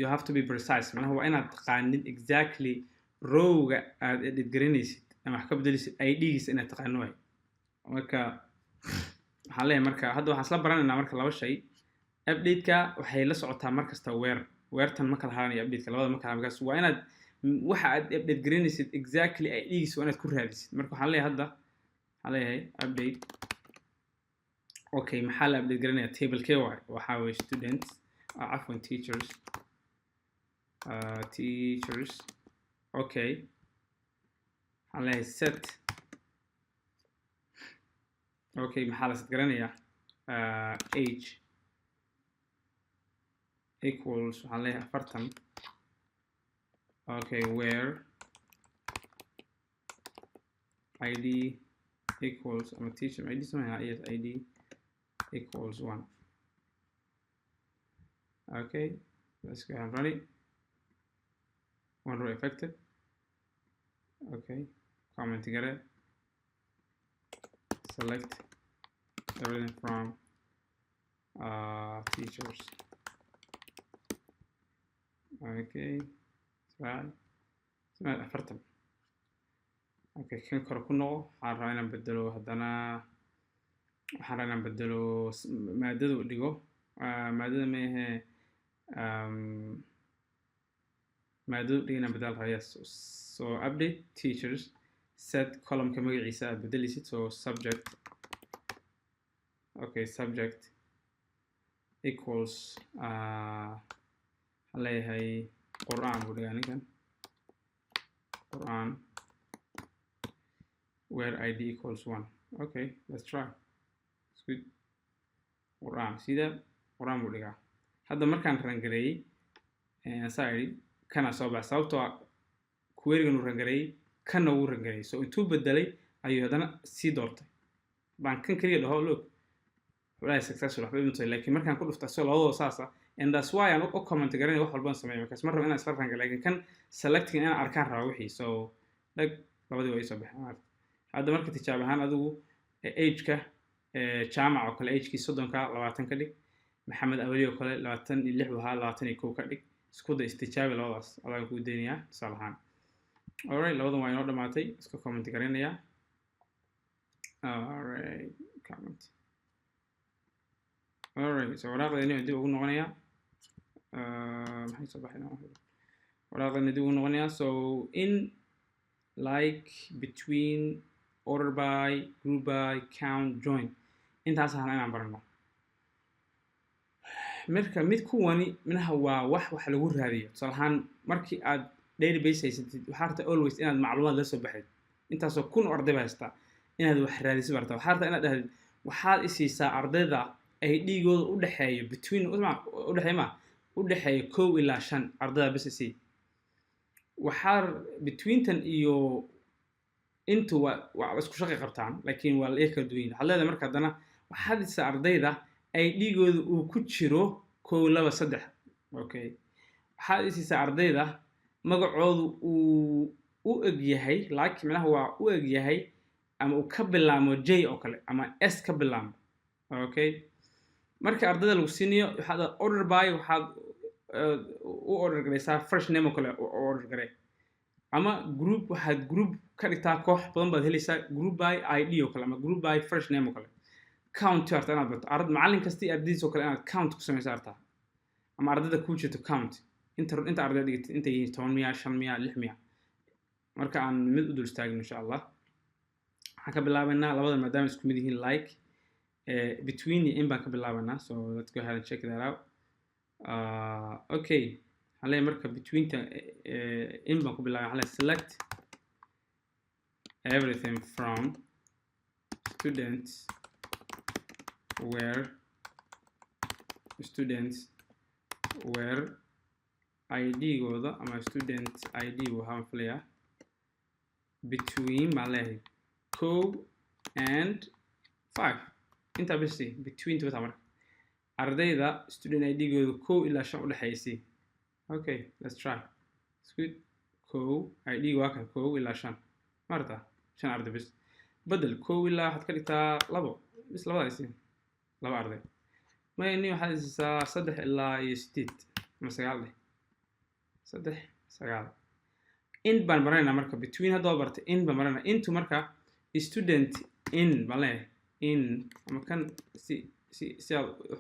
S1: You have to be precise. معناه هو أنا تقانين exactly row الجرينيس أما حكب دليس IDs إن تقانوه. مركا حاليا مركا هذا حصل بران إن مركا لو شيء update كا وحيل صعوتها مركا استوير ويرتن مركا هاني update كلا هذا مركا مركا وأنا waxaad update garanaysid exactly IDs waa inaad ku raadisid. marka waxaan leeyahay update. Okay, maxaa la update garanaya table-kee waxa way students afwan teachers okay waxaan leeyahay set. Okay, maxaa la set garanaya age equals waxaan leeyahay 40. Okay, where ID equals I'm a teacher. ID something yes ID equals 1. Okay, let's go and run it. One row affected. Okay, comment together. Select everything from teachers. Okay. سمعت أفرتم. أوكي كن كركونه حرّينا نبدله هدنا حرّينا نبدله مادة وديجو مادة ما هي مادة دينا بدلها yes. So update teachers set column كم عيسى بدل يصير so subject. Okay, subject equals عليه هاي قرآن بقول يعني كان قرآن where ID equals 1. Okay, let's try. It's good. قرآن see that قرآن بقول يعني هذا مركان رنجري sorry كان أصابع صوته query إنه رنجري كان هو رنجري so انتو بدلي أيوه هذا سي دورته بعد كان كريه ده هو look ولا successful حبيبي لكن مركان كله في تسويل هو أساسا and that's why أنا comment garanay wax walba sameeyo markaas marraba inaan isla ranka laakiin kan selecting inaan arkaan rabo wixii so like labadii way soo baxeen hadda marka tijaab ahaan adigu age-ka jaamac oo kale age-kii 30 ka 20 ka dhig maxamed awali oo kale 26 waxa 21 ka dhig isku day istijaabi labadaas adaan ku deynaya salahan. Alright, labadan waa inoo dhamaatay iska comment garanaya. Alright, comment. Alright, so waraaqdeeni dib ugu noqonaya maxay soo baxayna waraaqdeeni dib ugu noqonaya so in like between order by group by count join intaas ahaan inaan barano marka mid kuwani minaha waa wax lagu raadiyo salahan markii aad database haysatid waxa rabtaa always inaad macluumaad la soo baxid intaasoo kun arday haysta inaad wax raadiso barta waxa rabtaa inaad dhahdid waxaad isiisaa ardayda ay dhigooda u dhaxeeyo between u dhaxeeyo 1 ilaa 5 ardayda bas si waxa between tan iyo intu waa isku shaqo qabtaan laakiin waa la kala duwan xalada marka hadana waxaad isaa ardayda ay dhigooda uu ku jiro 1 2 3 okay waxaad isaa ardayda magacoodu u eg yahay laakiin manaha waa u eg yahay ama uu ka bilaamo J oo kale ama S ka bilaamo okay marka ardayda lagu siinayo waxaad order by waxaad u order gareysaa first name oo kale order garey ama group waxaad group ka dhigtaa koox badan baad helaysaa group by ID oo kale ama group by first name oo kale count chart inaad barto macallin kasta ardaydiisa oo kale inaad count ku sameeysaa ama ardayda ku jirto count inta ardayda dhigtay inta yihiin 10 500 600 marka aan mid u dul istaagno insha Allah waxaan ka bilaabanaa labada maadaama isku mid yihiin like between the in baan ka bilaabanaa so let's go ahead and check that out okay هلا مركب between in بنكو بالله هلا select everything from students where ID gooda ama student ID waxaan filayaa between malahay 2 and 5 inta bisi between two marka ardayda student ID gooda 2 ilaa 5 u dhaxaysay okay let's try it's good 2 ID waa kan 2 ilaa 5 marta 5 arday bis بدل 2 ilaa waxaad ka dhigtaa 2 bis labadaasi 2 arday ما إني واحد صدح إلا يستيد مسجال صدح سجال إن بمرنا مركب between هذا برت إن بمرنا into مركب student in بالله in مكان سي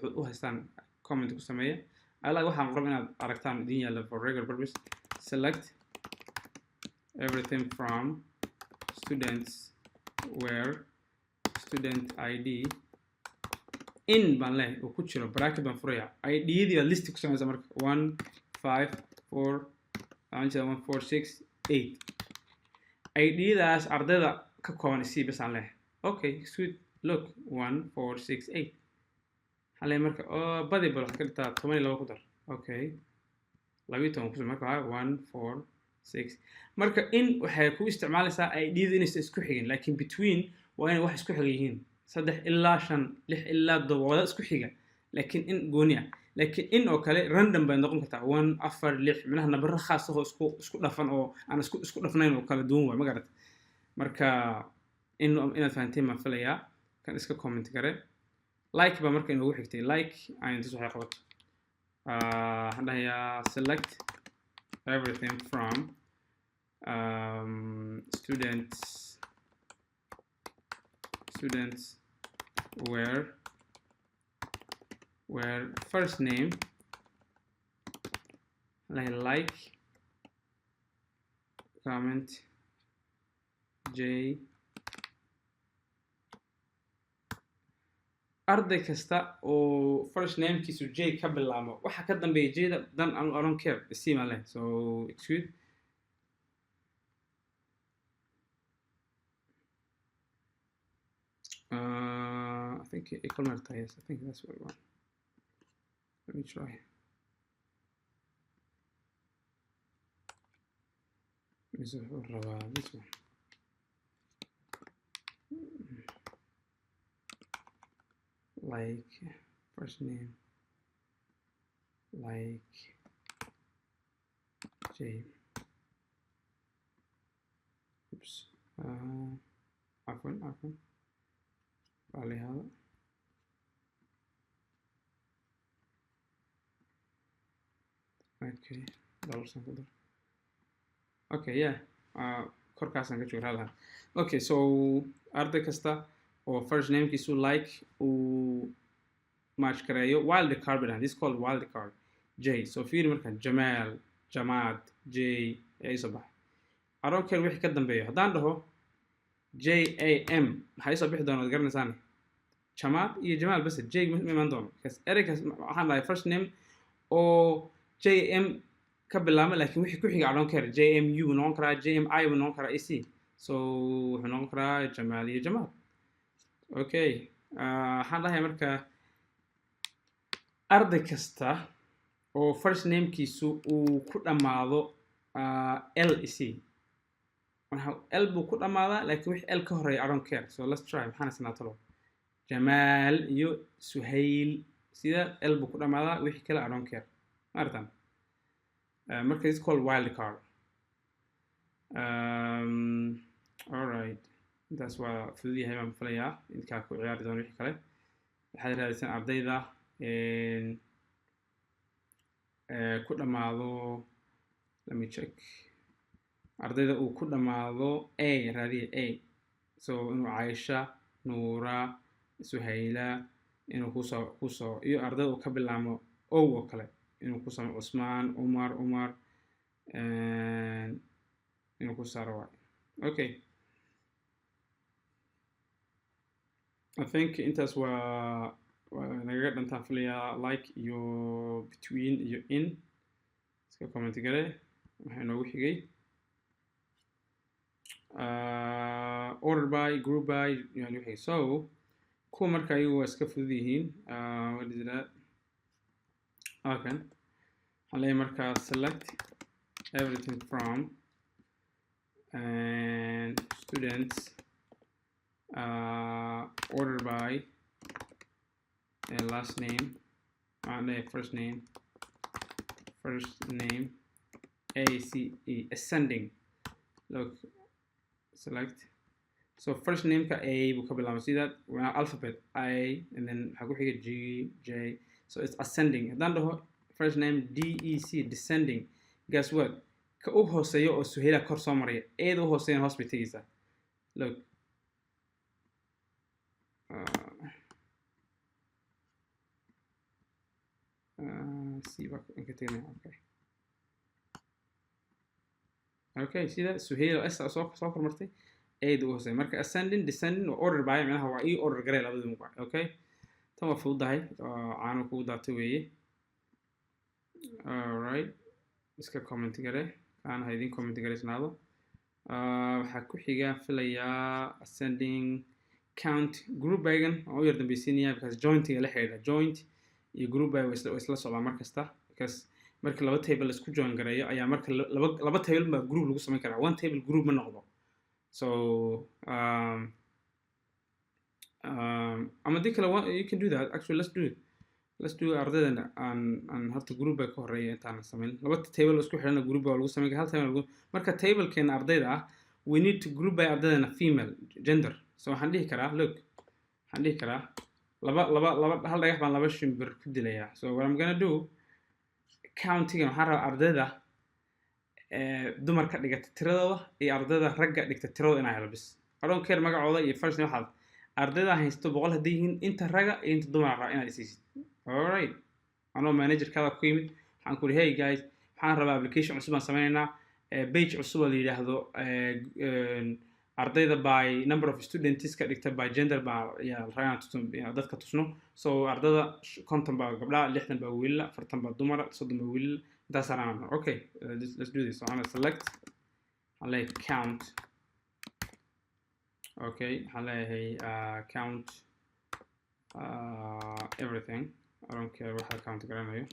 S1: وهستان comment كسمية على واحد مقربنا أركتان دنيا ل for regular purpose select everything from students where student ID in بالله وكتشرو bracket بنفريع ID دي list كسمة زمرك 1 5 4 1 4 6 8 ID داس أرددا ككون سي بس عليه okay sweet look 1 4 6 8 هلا مرك بدي بروح كلتا 8 لو قدر okay لقيتهم كسمة مرك 1 4 6 مرك in وحيكون استعمالها ID دي نسكو حين لكن between وين واحد سكو حين صدح إلا 5 6 إلا 2 ولا اسكو حيجا لكن إن جونيا لكن إن أو كله راندوم بين نقوم كتا 1 أفر 6 منها نبرة خاصة هو اسكو دفن أو أنا اسكو دفنين أو كله دون وما قررت مركا إنه فهمتين ما فليا كان اسكو كومنت كره لايك بمركا إنه وحكتي لايك عين تسوي حقوق هذا هي select everything from students where first name like comment J arday kasta oo first name kiisu J ka bilaabo waxa ka dambeeya J dan I don't care isima leh so excuse I think equal marta, yes. I think that's what we want. Let me try. This one. Like first name, like J. Oops. عفوا. على هذا اوكي $1 اوكي yeah كوركاسن كجور هذا اوكي so arday kasta oo first name kiisu like uu match karayo wild card bana this called wild card J so fiir marka Jamal Jamad J ay sabax I don't care wixii ka dambeeyo hadaan dhaho JAM maxay soo bixi doonaa garanaysaan Jamad iyo Jamal bas J ma iman doono kas ereykaas waxaan dhahay first name oo JM ka bilaabma laakiin wixii ku xiga I don't care JMU noqon karaa JMI noqon karaa EC so wuxuu noqon karaa Jamal iyo Jamal okay waxaan dhahay marka arday kasta oo first name kiisu uu ku dhamaado LEC L buu ku dhamaadaa laakiin wixii L ka horeeya I don't care so let's try maxaan isnaa talo Jamal iyo Suhail sida L buu ku dhamaadaa wixii kale I don't care martan marka it's called wild card all right that's why fududyahay baan filayaa intaa ku ciyaari doono wixii kale waxaad raadaysan ardayda ku dhamaado let me check ardayda uu ku dhamaado A raadiye A so inuu Aisha Nuura Suhayla inuu ku soo iyo ardayda uu ka bilaamo O oo kale inuu ku soo Usman Umar inuu ku saaro okay I think intaas waa nagaga dhantaan filayaa like iyo between iyo in iska comment gare waxaa noogu xigay order by group by yani wixii so kuwa marka ayagu waa iska fudud yihiin what is that okay waxaan marka select everything from and students order by and last name first name ACE ascending look select so first name ka A buu ka bilaabay see that alphabet I and then waxaa ku xiga G J so it's ascending haddaan dhaho first name DEC descending guess what ka u hooseeyo oo Suhayla kor soo maraya eeda u hooseeyana hoos bay tegaysaa look see back okay see that Suhayla S soo kor martay eeda u hooseeyo marka ascending descending oo order by macnaha waa ii order garay labadii magac okay tan waa fududahay caano kugu daatay weeye alright iska comment gare aan haydin comment gareysnaado waxaa ku xiga filayaa ascending count group bygan oo yar dambaysiinaya because jointiga la xiriira joint iyo group by way isla socdaan mar kasta because marka laba table isku join gareeyo ayaa marka laba table ma group lagu sameyn karaa one table group ma noqdo so ama dikala you can do that actually let's do ardayda aan horta group by ka horeeya intaan sameyn laba table isku xirana group by lagu sameyn hal table marka table keena ardayda ah we need to group by ardayda female gender so waxaan dhihi karaa look waxaan dhihi karaa laba hal dhagax baan laba shimbir ku dilayaa so what I'm gonna do counting waxaan rabaa ardayda dumar ka dhigata tiradooda iyo ardayda ragga dhigta tiradooda inay helo bis I don't care magacooda iyo first name waxaad ardayda haysto 100 hadii yihiin inta ragga iyo inta dumar rabaa inaad isiisid alright anoo manager kada ku yimid waxaan ku hey guys waxaan rabaa application cusub aan sameynaynaa page cusub oo la yiraahdo ardayda by number of students ka dhigta by gender ba ya ragga dadka tusno so ardayda 50 ba gabdhaha 60 ba wiil 40 ba dumar 30 ba wiil intaas aan okay let's do this so I'm gonna select I'll like count okay I'll count everything I don't care what count garanayo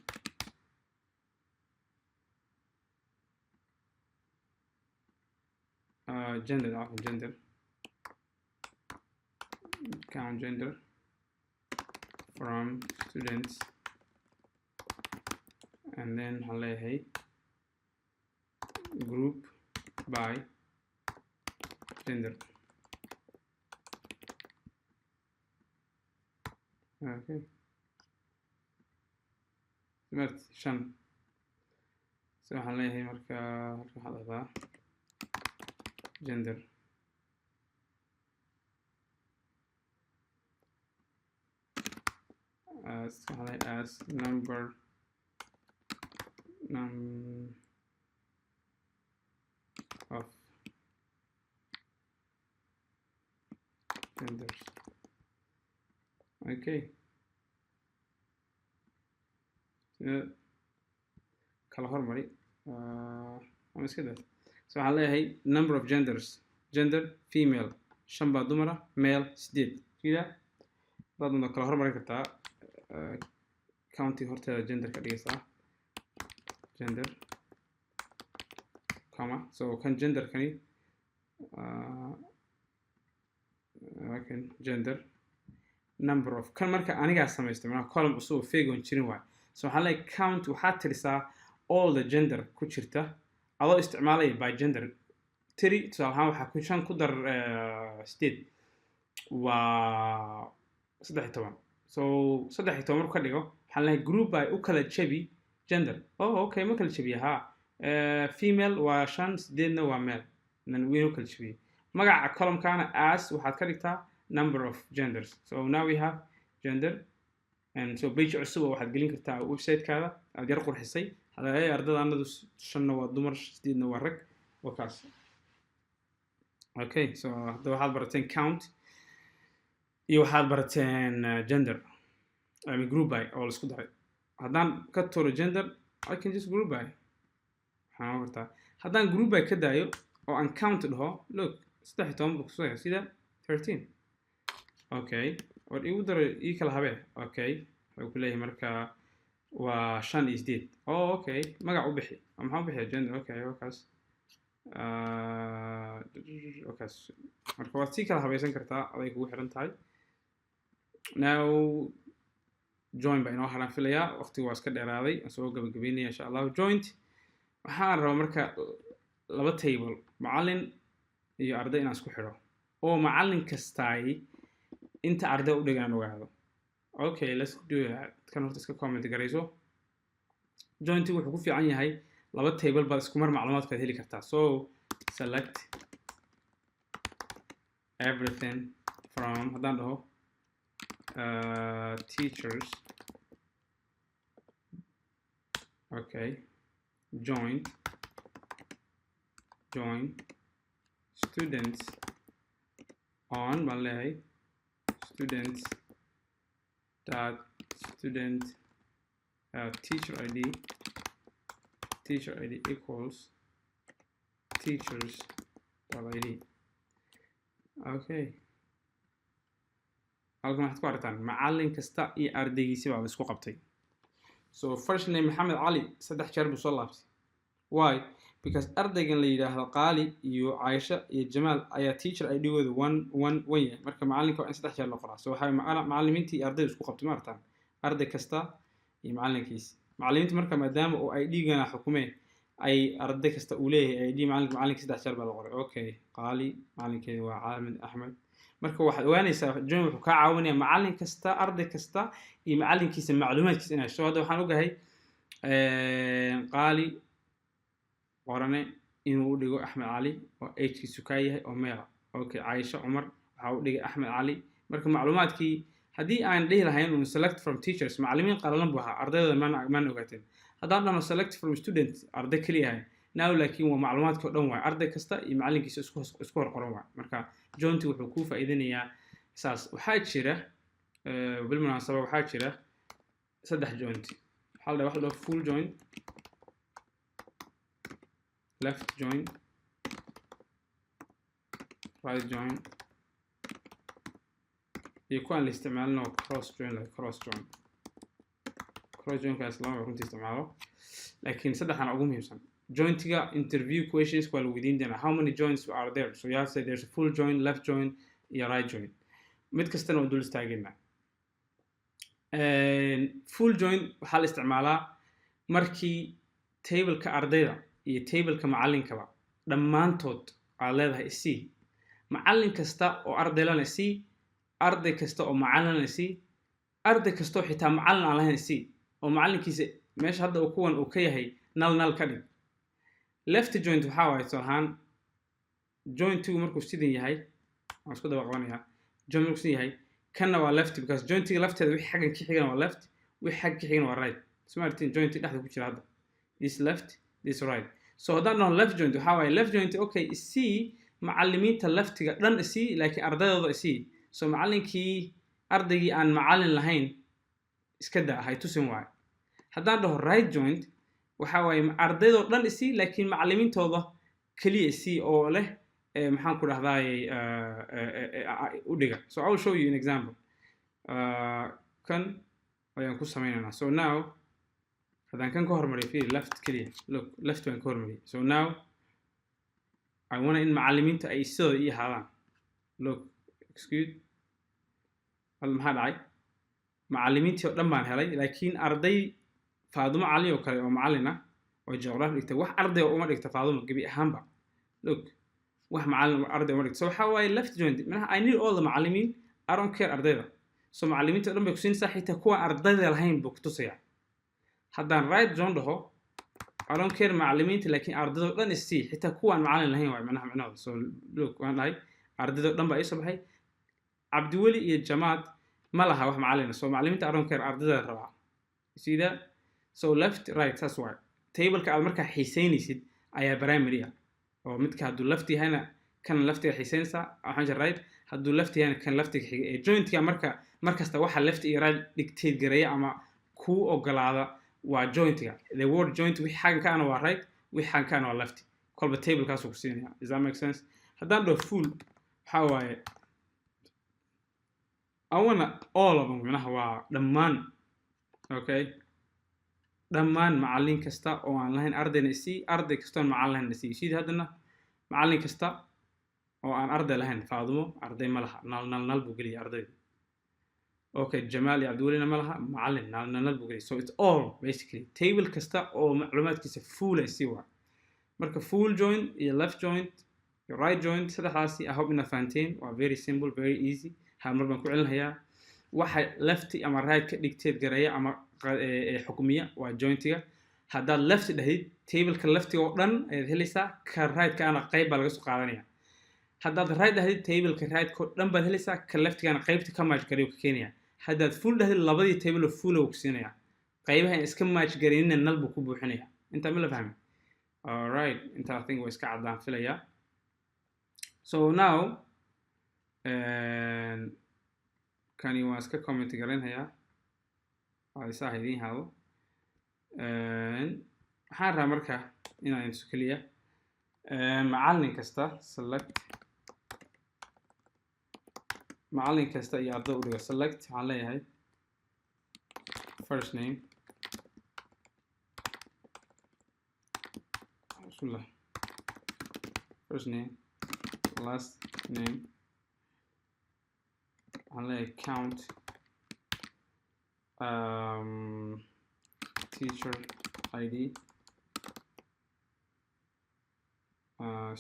S1: gender count gender from students and then I'll group by gender okay smart shan so I'll marka waxaa gender as number of genders okay kala hormari ama iska daa so waxaan leeyahay number of genders gender female 5 baa dumara male 8 sida dadna kala hormarin kartaa county horteeda gender ka dhigaysaa gender comma so kan gender kani okay gender number of kan marka aniga sameystay macnaha column cusub feegon jirin waay so waxaan leeyahay count waxaad tirisaa all the gender ku jirta adoo isticmaalaya by gender tiri tusaale ahaan waxaa ku shan ku dar 8 waa 13 so 13 markuu ka dhigo waxaan leeyahay group by u kala jabi gender oh okay ma kala jabiya ha female waa 5 8na waa male nan weyn u kala jabiya magaca column kana as waxaad ka dhigtaa number of genders so now we have gender and so page cusub waxaad gelin kartaa website kaada aad yar qurxisay hada ardada anadu 5na waa dumar 8na waa rag wakaas okay so hadda waxaad barateen count iyo waxaad barateen gender I mean group by oo la isku daray haddaan ka toro gender I can just group by waxaan qortaa haddaan group by ka daayo oo aan count dhaho look 13 buu kusoo sida 13 okay war igu daro ii kala habee okay wuxuu ku leeyahay marka waa 5 is deed oh okay magac u bixi maxaa u bixi gender okay wakaas wakaas marka waad si kala habaysan kartaa aday kugu xiran tahay now join by inoo halaan filayaa waqtigu waa iska dheeraaday aan soo gabagabeynaya insha Allah joint waxaan rabaa marka laba table macallin iyo arday inaan isku xiro oo macallin kastaay inta arday u dhigaan ogaado okay let's do that kan horta iska comment garayso joint wuxuu ku fiican yahay laba table baad isku mar macluumaadka heli kartaa so select everything from haddaan dhaho teachers okay join students on malay students dot student teacher id equals teachers dot id okay halkan waxaad ku aragtaan macallin kasta iyo ardaygiisa baa la isku qabtay so first name Maxamed Ali 3 jeer buu soo laabtay why because ardaygan la yiraahdo Qaali iyo Aisha iyo Jamaal ayaa teacher ID-gooda 1 yahay marka macallinka waa in 3 jeer la qoraa so waxay macallimiintii iyo ardaydu isku qabtay ma aragtaan arday kasta iyo macallinkiisa macallimiinta marka maadaama oo ID-gana xukumeen ay arday kasta uu leeyahay ID macallinka 3 jeer baa la qoray okay Qaali macallinkeedu waa Aamin Axmed marka waxaad ogaanaysaa join wuxuu ka caawinayaa macallin kasta arday kasta iyo macallinkiisa macluumaadkiisa inay soo hadda waxaan ogahay Qaali qorane inuu dhigo Axmed Ali oo age-kiisu ka yahay oo meel okay Aisha Umar waxa uu dhigay Axmed Ali marka macluumaadkii haddii aan dhihi lahayn uu select from teachers macallimiin qalalan buu ahaa ardayda ma ogaateen haddaan dhano select from students arday kaliya yahay now laakiin waa macluumaadka oo dhan waa arday kasta iyo macallinkiisa isku hor qoran waa marka joint wuxuu ku faa'iideynayaa saas waxaa jira bil munaasaba waxaa jira 3 joint waxa la full joint left join right join يكون الاستعمال cross join كاس لما كنت استعماله لكن صدق أنا أقوم مهمسا join تيجا interview questions while within them how many joins are there so you have to say there's a full join left join يا right join مد كستنا ودول استعجلنا full join حال استعمالها مركي table كأرديدا iyo table-ka macallinka ba dhamaantood aad leedahay c macallin kasta oo arday lana c arday kasta oo macallin lana c arday kasta oo xitaa macallin aan lahayn c oo macallinkiisa meesha hadda uu kuwan uu ka yahay nal ka dhig left joint waxa waaye soohan joint-gu markuu sidan yahay aan isku daba qabanayaa joint markuu sidan yahay kana waa left because joint-ga lafteeda wixii xaggan ka xigana waa left wixii xagga ka xigana waa right smartin joint dhexda ku jira hadda this left this right so haddaan dhaho left joint waxa waaye left joint okay c macallimiinta leftiga dhan c laakiin ardaydooda c so macallinkii ardaygii aan macallin lahayn iska daa hay tusin waaye haddaan dhaho right joint waxa waaye ardaydoo dhan c laakiin macallimiintooda kaliya c oo leh maxaan ku dhahdaayay u dhiga so I will show you an example kan ayaan ku sameynaynaa so now haddaan kan ka hormariyo fiiri left kaliya look left waan ka hormariyay so now I want in macallimiinta ay sidooda ii ahaadaan look excuse maxaa dhacay macallimiintii oo dhan baan helay laakiin arday Faadumo Cali oo kale oo macallin ah oo geography dhigtay wax arday oo uma dhigta Faadumo gabi ahaanba look wax macallin arday uma dhigta so waxa waaye left joint manaha I need all the macallimiin I don't care ardayda so macallimiinta oo dhan bay ku siinaysaa xitaa kuwa ardayda lahayn buu ku tusayaa haddaan right joint dhaho I don't care macallimiinta laakiin ardayda oo dhan c xitaa kuwa aan macallin lahayn waa macnaheedu so look waan dhahay ardayda oo dhan baa isoo baxay Cabdiweli iyo Jamaad ma laha wax macallin so macallimiinta I don't care ardayda rabaa see that so left right that's why table-ka aad markaa xiiseynaysid ayaa primary ah oo midka hadduu left yahayna kan leftiga xiiseynaysaa waxaan jira right hadduu left yahayna kan leftiga xiga ee joint-ka markasta waxa left iyo right dictate gareeya ama kuu ogolaada waa joint-ga the word joint wixii xaggan ka ana waa right wixaan kaan waa lefty kolba table kaas ku siinaya. Does that make sense? haddaan dhaho full waxaa waaye I wanna all of them macnaha waa dhammaan. Okay, dhammaan macallin kasta oo aan lahayn ardayna isii, arday kasta oo macallin lahayn isii. sidii haddana macallin kasta oo aan arday lahayn, Faadumo arday ma laha, nal buu geliyay ardayda. Okay, Jamaal iyo Cabdiwelina ma laha, macallin nal buu geliyay. So it's all basically table kasta oo macluumaadkiisa full isii waa. marka full join iyo left joint iyo right joint saddexdaasi I hope inaad fahanteen. waa very simple, very easy. hal mar baan ku celinayaa. waxa left ama right ka dhigteed gareeya ama xukumiya waa jointiga. haddaad left dhahid tableka leftiga oo dhan ayaad helaysaa, ka right-kaana qayb baa laga soo qaadanaya. haddaad right dhahid tableka right-ka oo dhan baad helaysaa, ka leftigaana qaybta ka match gareeyo ka keenaya. haddaad full dhahid labadii table oo full ku siinaya, qaybaha in iska match gareynina nal buu ku buuxinaya. inta ma la fahmay? Alright, inta I think way iska cadaan filaya. So now kani waan iska comment garanayaa waa isaa idiin hado. waxaan rabaa marka inaan intu kaliya macallin kasta select macallin kasta iyo arday u dhigo select. waxaan leeyahay first name first name last name. waxaan leeyahay count teacher ID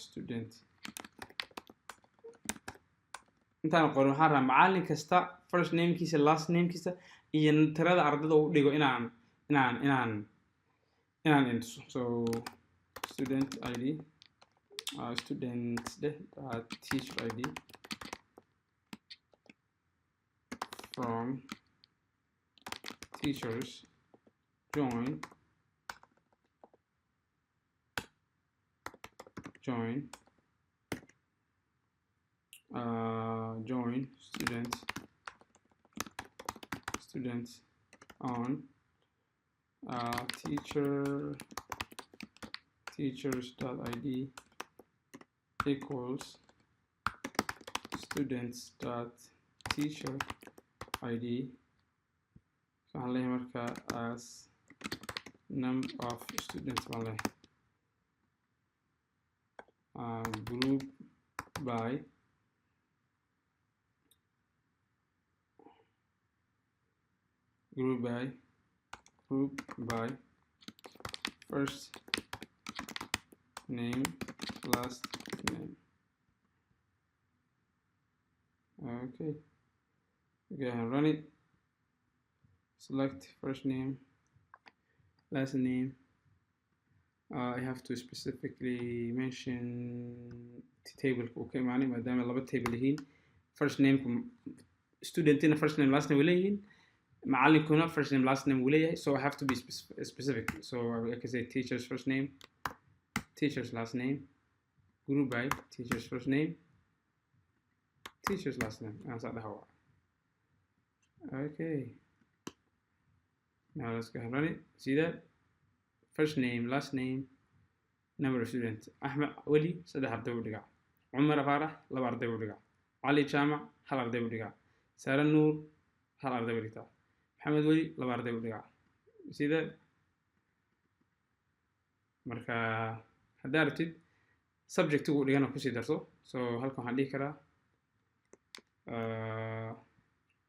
S1: student. intaan qorin waxaan rabaa macallin kasta first namekiisa last namekiisa iyo tirada ardayda uu dhigo inaan intuso. so student ID student teacher ID from teachers join students on teachers.id equals students.teacher ID. so waxaan leeyahay marka as number of students baan leeyahay group by first name last name. okay, go ahead and run it. select first name last name. I have to specifically mention table. okay, معني maadaama laba table yihiin. first name studentina first name last name leeyihiin, macallinkuna first name last name leeyahay. so I have to be specific. so I can say teacher's first name, teacher's last name, group by teacher's first name, teacher's last name. okay, now let's go ahead and run it. see that? first name last name number of students. Ahmed Wali saddex arday buu dhigaa. Cumar Faarax laba arday buu dhigaa. Cali Jaamac hal arday buu dhigaa. Sara Nuur hal arday buu dhigaa. Maxamed Wali laba arday buu dhigaa. sida marka haddaad rabtid subject-igu dhigana kusii darso. so halkan waxaan dhihi karaa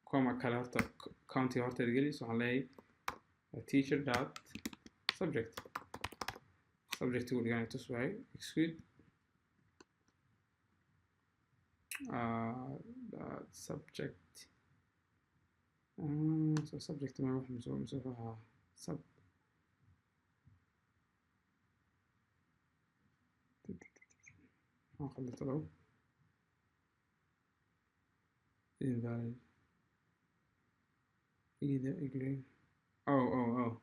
S1: comma kale horta county horteeda geli. so waxaan leeyahay teacher dot subject we're going to try exclude subject. so subject ما راح نسويها sub خليته له invalid either agree. oh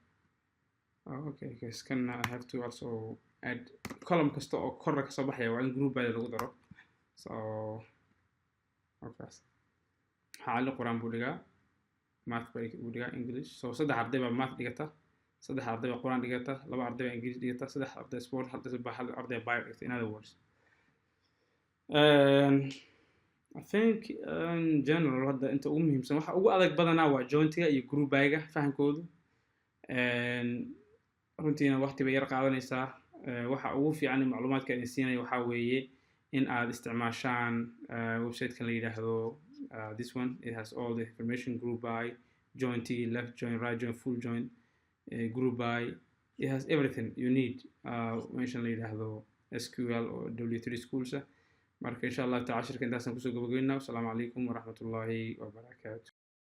S1: okay, guys, can I have to also add column kasta oo korra ka soo baxaya waa in group by lagu daro. so okay, xaalad quraan buu dhigaa, math buu dhigaa, English. so saddex arday baa math dhigata, saddex arday baa quraan dhigata, laba arday baa ingiriis dhigata, saddex arday sport, hal arday bio dhigata, in other words. I think in general hadda inta ugu muhiimsan waxa ugu adag badanaa waa jointiga iyo group buyga fahankoodu. runtiina waqti bay yar qaadanaysaa. waxa ugu fiican in macluumaadka idin siinayo waxaa weeye in aad isticmaashaan website-kan la yidhaahdo this one. It has all the information: group buy, joint, left joint, right joint, full joint, group buy. It has everything you need. meeshan la yidhaahdo SQL oo W3 schools. marka insha Allah taala cashirka intaasaan kusoo gabagabeynaa. Assalaamu calaykum waraxmatullaahi wabarakaatu.